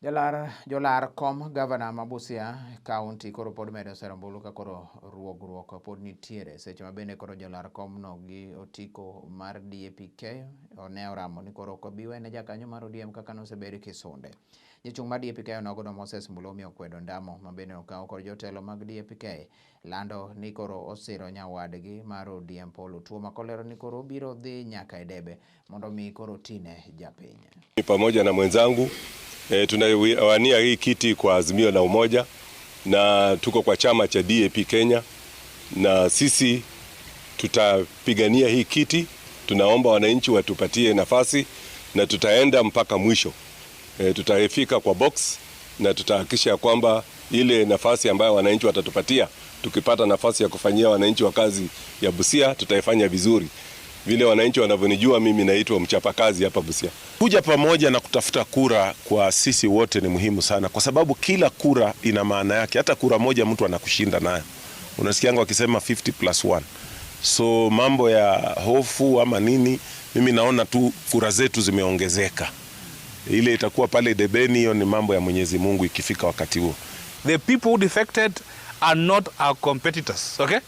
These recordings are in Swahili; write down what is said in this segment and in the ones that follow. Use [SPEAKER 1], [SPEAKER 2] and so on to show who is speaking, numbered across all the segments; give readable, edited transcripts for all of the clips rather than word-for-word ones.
[SPEAKER 1] Jolar kom Gavana ma Busia County koro pod medo serambulu ka koro ruogruok pod nitiere seche ma bende koro jolar kom no gi otiko mar DAPK ne oramo ni koro kobiwe ne jakanyo mar ODM kaka nosebedi kisunde. Jachung' mar DAPK onogono Moses Mulomi okwedo ndamo ma bende okawo kod jotelo mag DAPK lando ni koro osiro nyawadgi mar ODM Paul Otuoma kolero ni koro biro dhi nyaka edebe mondo mi koro tine japiny.
[SPEAKER 2] Pamoja na mwenzangu tunawania hii kiti kwa azimio la umoja na tuko kwa chama cha DAP Kenya na sisi tutapigania hii kiti. Tunaomba wananchi watupatie nafasi na tutaenda mpaka mwisho. Tutafika kwa box na tutahakikisha kwamba ile nafasi ambayo wananchi watatupatia, tukipata nafasi ya kufanyia wananchi wa kazi ya Busia, tutaifanya vizuri. Vile wananchi wanavyonijua mimi naitwa mchapakazi hapa Busia.
[SPEAKER 3] Kuja pamoja na kutafuta kura kwa sisi wote ni muhimu sana, kwa sababu kila kura ina maana yake. Hata kura moja mtu anakushinda nayo. Unasikianga wakisema 50+1. So mambo ya hofu ama nini, mimi naona tu kura zetu zimeongezeka. Ile itakuwa pale debeni, hiyo ni mambo ya Mwenyezi Mungu ikifika wakati huo.
[SPEAKER 4] The people who defected are not our competitors, okay?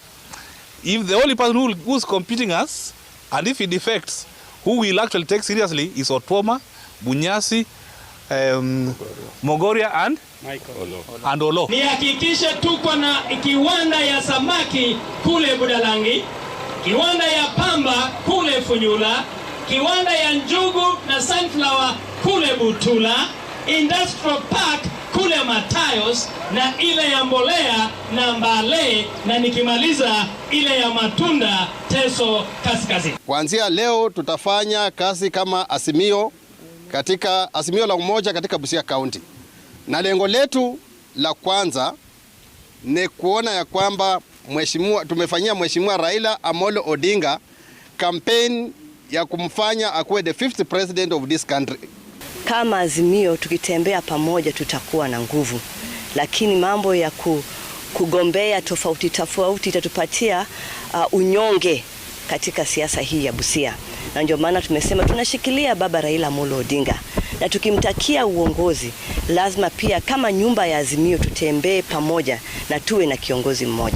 [SPEAKER 4] If the only person who's competing us, and if he defects, who will actually take seriously is Otuoma, Bunyasi, Mogoria and Olo.
[SPEAKER 5] Nihakikishe tuko na kiwanda ya samaki kule Budalangi, kiwanda ya pamba kule Funyula, kiwanda ya njugu na sunflower kule Butula, industrial park kule Matayos, na ile ya mbolea na Mbale, na nikimaliza ile ya matunda Teso Kaskazini.
[SPEAKER 6] Kuanzia leo tutafanya kazi kama azimio la umoja katika Busia County. Na lengo letu la kwanza ni kuona ya kwamba tumefanyia Mheshimiwa Raila Amolo Odinga campaign ya kumfanya akuwe the 5th president of this country.
[SPEAKER 7] Kama azimio tukitembea pamoja tutakuwa na nguvu, lakini mambo ya kugombea tofauti itatupatia unyonge katika siasa hii ya Busia. Na ndio maana tumesema tunashikilia baba Raila Amolo Odinga, na tukimtakia uongozi lazima pia kama nyumba ya azimio tutembee pamoja na tuwe na kiongozi mmoja.